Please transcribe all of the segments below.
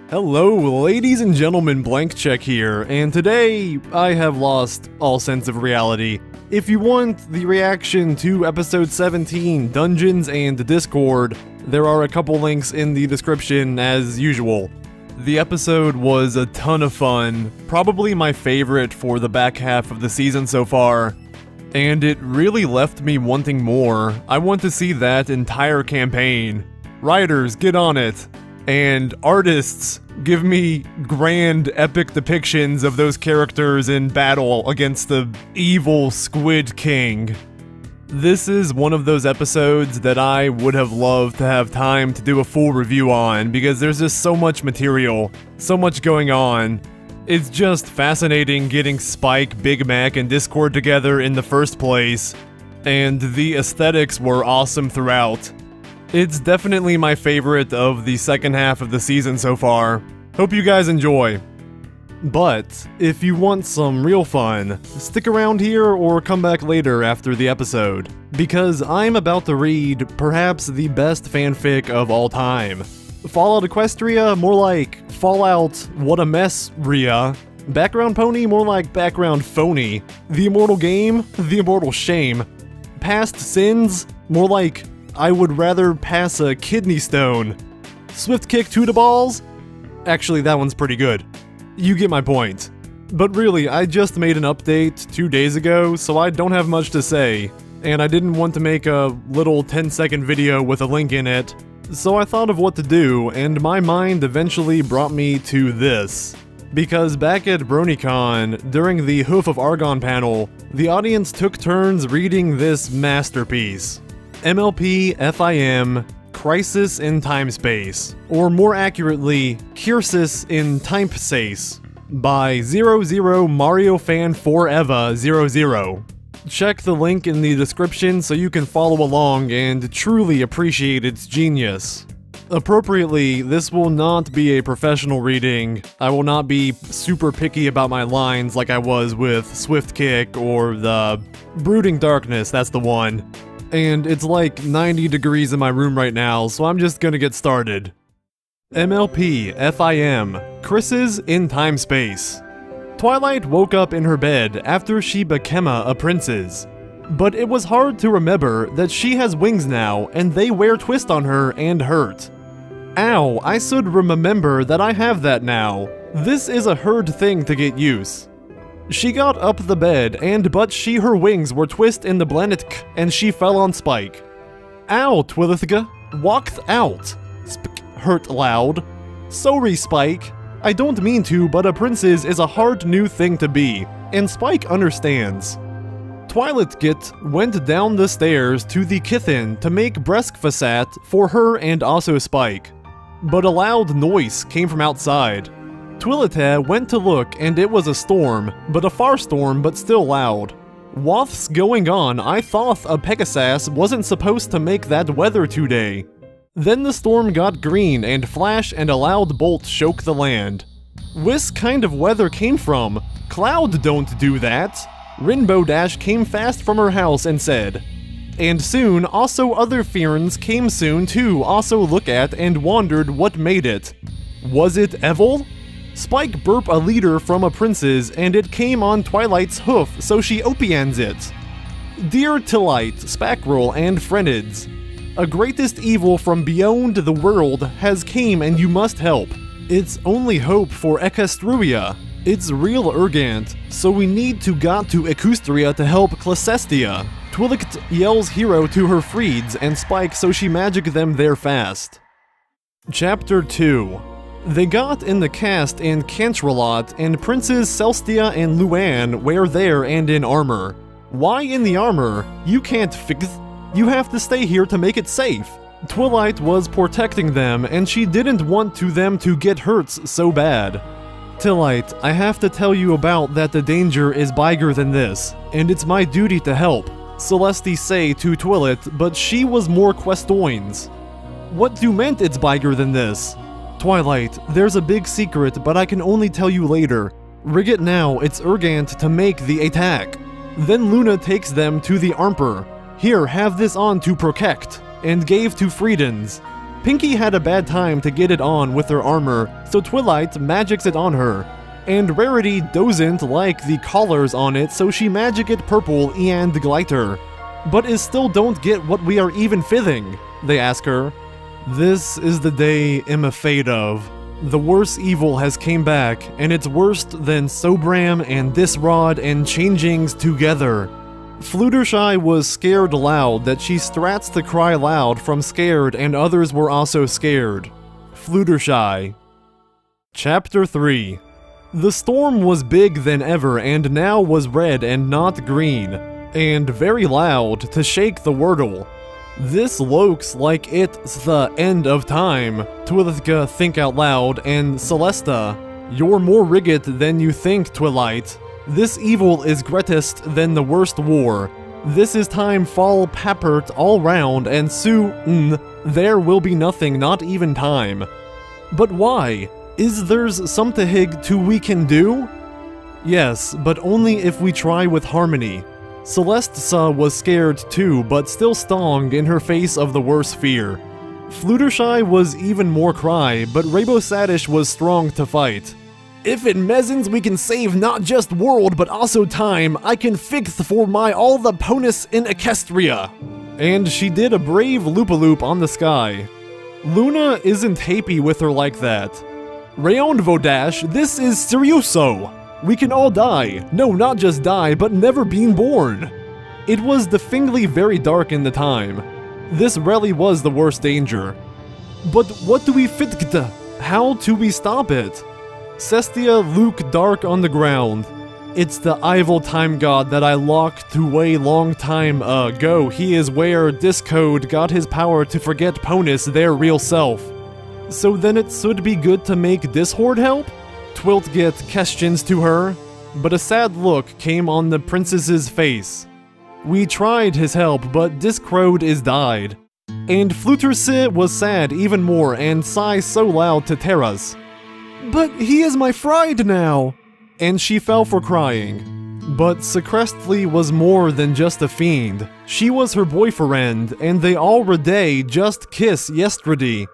Hello, ladies and gentlemen, Blank Check here, and today I have lost all sense of reality. If you want the reaction to episode 17, Dungeons and Discord, there are a couple links in the description as usual. The episode was a ton of fun, probably my favorite for the back half of the season so far, and it really left me wanting more. I want to see that entire campaign. Writers, get on it. And artists, give me grand, epic depictions of those characters in battle against the evil Squid King. This is one of those episodes that I would have loved to have time to do a full review on, because there's just so much material, so much going on. It's just fascinating getting Spike, Big Mac, and Discord together in the first place, and the aesthetics were awesome throughout. It's definitely my favorite of the second half of the season so far. Hope you guys enjoy. But, if you want some real fun, stick around here or come back later after the episode, because I'm about to read perhaps the best fanfic of all time. Fallout Equestria, more like Fallout What a Mess Ria. Background Pony, more like Background Phony. The Immortal Game, The Immortal Shame. Past Sins, more like I would rather pass a kidney stone. Swift Kick to the balls? Actually, that one's pretty good. You get my point. But really, I just made an update 2 days ago, so I don't have much to say, and I didn't want to make a little 10-second video with a link in it, so I thought of what to do, and my mind eventually brought me to this. Because back at BronyCon, during the Hoof of Argon panel, the audience took turns reading this masterpiece. MLP FIM Crisis in Timespace, or more accurately, CIRSIS in TIMEPSACE, by 00 Mario Fan Forever 00. Check the link in the description so you can follow along and truly appreciate its genius. Appropriately, this will not be a professional reading. I will not be super picky about my lines like I was with Swift Kick or the Brooding Darkness, that's the one. And it's like 90 degrees in my room right now, so I'm just gonna get started. MLP FIM Crisis in Timespace. Twilight woke up in her bed after she became a princess. But it was hard to remember that she has wings now, and they wear twist on her and hurt. Ow, I should remember that I have that now. This is a hard thing to get used. She got up the bed, and but her wings were twist in the blanetk, and she fell on Spike. Ow, Twilithga, walked out. Hurt loud. Sorry, Spike. I don't mean to, but a princess is a hard new thing to be, and Spike understands. Twilight went down the stairs to the kitchen to make breakfast for her and also Spike. But a loud noise came from outside. Twilight went to look, and it was a storm, but a far storm, but still loud. What's going on? I thought a Pegasus wasn't supposed to make that weather today. Then the storm got green, and flash and a loud bolt shook the land. Whis kind of weather came from? Cloud don't do that. Rainbow Dash came fast from her house and said. And soon, also other Fearns came soon to also look at and wondered what made it. Was it evil? Spike burp a leader from a princess, and it came on Twilight's hoof, so she opians it. Dear Twilight, Spackrel, and Friendids, a greatest evil from beyond the world has came and you must help. It's only hope for Equestria. It's real urgent, so we need to got to Equestria to help Clesestia. Twilight yells hero to her Freeds and Spike, so she magic them there fast. Chapter 2. They got in the cast in Cantrelot, and Princes Celestia and Luann were there and in armor. Why in the armor? You can't fix. You have to stay here to make it safe. Twilight was protecting them, and she didn't want them to get hurt so bad. Twilight, I have to tell you about that the danger is bigger than this, and it's my duty to help. Celeste say to Twilight, but she was more questions. What do meant it's bigger than this? Twilight, there's a big secret, but I can only tell you later. Rig it now, it's urgent to make the attack. Then Luna takes them to the Armour. Here, have this on to protect, and gave to Freedens. Pinkie had a bad time to get it on with her armor, so Twilight magics it on her. And Rarity doesn't like the collars on it, so she magic it purple and glitter. But is still don't get what we are even fithing, they ask her. This is the day I'm afraid of. The worst evil has came back, and it's worse than Sobram and this rod and changings together. Fluttershy was scared loud that she strats to cry loud from scared and others were also scared. Fluttershy. Chapter 3. The storm was big than ever and now was red and not green, and very loud to shake the Wordle. This looks like it's the end of time, Twilight think out loud, and Celesta, you're more rigged than you think, Twilight. This evil is greatest than the worst war. This is time fall pappert all round and soon there will be nothing, not even time. But why? Is there's something to we can do? Yes, but only if we try with harmony. Celesta was scared too, but still strong in her face of the worst fear. Fluttershy was even more cry, but Rainbow Sadish was strong to fight. If it mezzins we can save not just world but also time, I can fix for my all the ponus in Equestria. And she did a brave loop-a-loop on the sky. Luna isn't happy with her like that. Rayon Vodash, this is serioso. We can all die. No, not just die, but never being born. It was definitely very dark in the time. This really was the worst danger. But what do we fit? How do we stop it? Cestia look dark on the ground. It's the evil time god that I locked away long time ago. He is where Discode got his power to forget Ponus their real self. So then it should be good to make this horde help? Twilt get questions to her, but a sad look came on the princess's face. We tried his help, but Discrode is died. And Fluttershy was sad even more and sigh so loud to Terras. But he is my friend now! And she fell for crying. But Secrestly was more than just a fiend. She was her boyfriend, and they already just kissed yesterday.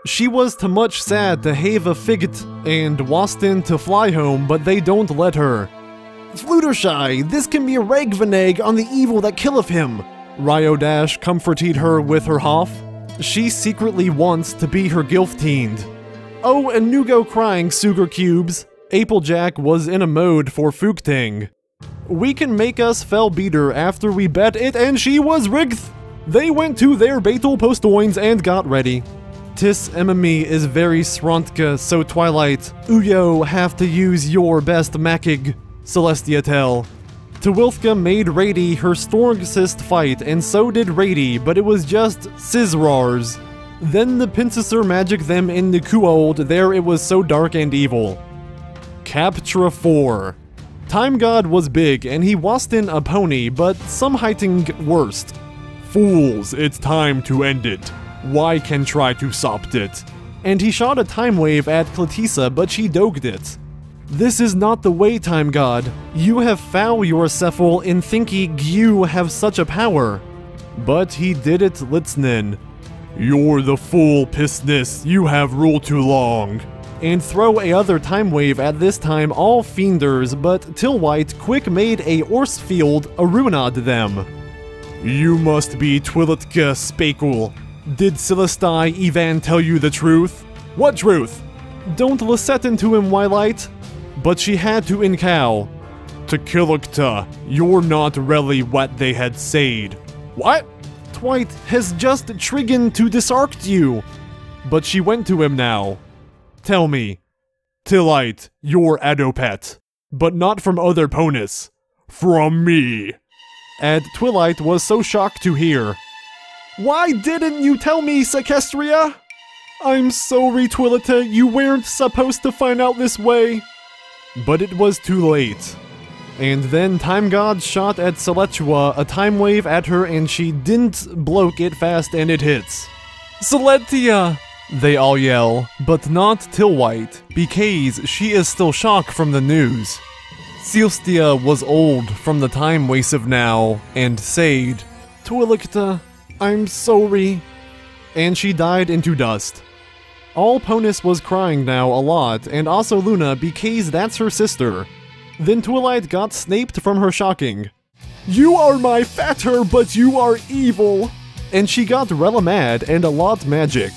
She was too much sad to have a figget and Waston to fly home, but they don't let her. Fluttershy, this can be a Regvaneg on the evil that killeth him. Ryodash comforted her with her hoff. She secretly wants to be her gilfteened. Oh, and Nugo crying, Sugar Cubes. Applejack was in a mode for Fookting. We can make us fell beater after we bet it, and she was rigged. They went to their Betel Postoins and got ready. Tis MME is very srontka, so Twilight, Uyo have to use your best Makig, Celestia tell. Twilthka made Rady her strongest fight, and so did Rady, but it was just Scizrars. Then the Pincusser magic them in the Kuold, there it was so dark and evil. Captra 4. Time God was big, and he wasn't a pony, but some heighting worst. Fools, it's time to end it. Why can try to stop it? And he shot a time wave at Cletisa, but she dogged it. This is not the way, Time God. You have foul yourself in thinking you have such a power. But he did it Litznin. You're the fool, pissness. You have ruled too long. And throw a other time wave at this time all fienders, but Tillwhite quick made a Orsfield Arunad them. You must be Twilatka Spakel. Did Celestai Ivan tell you the truth? What truth? Don't listen to him, Twilight. But she had to encow. To Kilukta, you're not really what they had said. What? Twite has just triggin to disarct you. But she went to him now. Tell me. Tillite, you're Adopet. But not from other Ponus. From me. And Twilight was so shocked to hear. Why didn't you tell me, Sequestria? I'm sorry, Twilita, you weren't supposed to find out this way. But it was too late. And then Time God shot at Celetua a time wave at her and she didn't bloke it fast and it hits. Celetia! They all yell, but not Tillwhite, because she is still shocked from the news. Celestia was old from the time waste of now, and said, Twilicta, I'm sorry. and she died into dust. All Ponus was crying now a lot, and also Luna, because that's her sister. Then Twilight got snaped from her shocking. "You are my fatter, but you are evil!" And she got rela mad and a lot magic.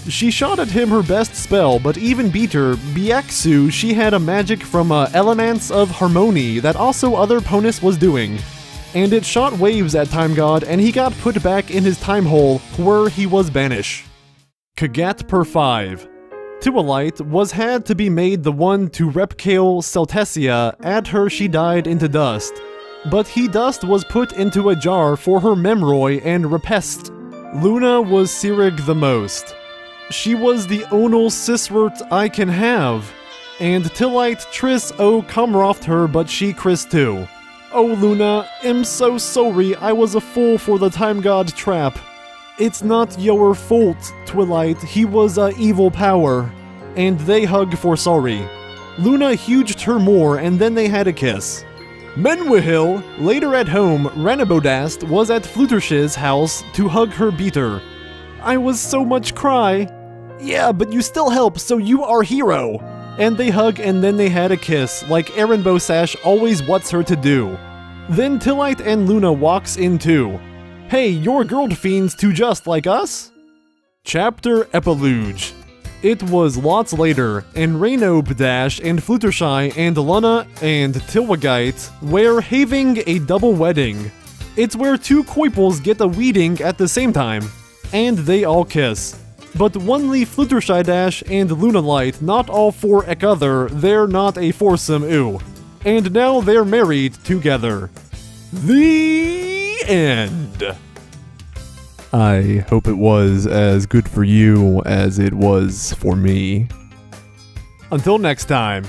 She shot at him her best spell, but even beat her, Biexu, she had a magic from Elements of Harmony that also other Ponus was doing. And it shot waves at Time God, and he got put back in his time hole, where he was banished. Kagat per 5. Twilight was had to be made the one to repcale Celtesia, at her she died into dust. But he dust was put into a jar for her memroy and repest. Luna was Sirig the most. She was the onul siswert I can have. And Tillite Triss o comroft her, but she Chris too. Oh Luna, I'm so sorry I was a fool for the Time God trap. It's not your fault, Twilight, he was a evil power. And they hug for sorry. Luna huged her more and then they had a kiss. Menwihil, later at home, Ranabodast was at Fluttershy's house to hug her beater. I was so much cry. Yeah, but you still help, so you are hero. And they hug and then they had a kiss, like Erin Bosash always wants her to do. Then Tillite and Luna walks in too. Hey, you're girl fiends too just like us? Chapter Epilogue. It was lots later, and Rainob Dash and Fluttershy and Luna and Tilwagite were having a double wedding. It's where two couples get a wedding at the same time, and they all kiss. But only Fluttershy Dash and Lunalight not all for each other, they're not a foursome ooh. And now they're married together. The end. I hope it was as good for you as it was for me. Until next time.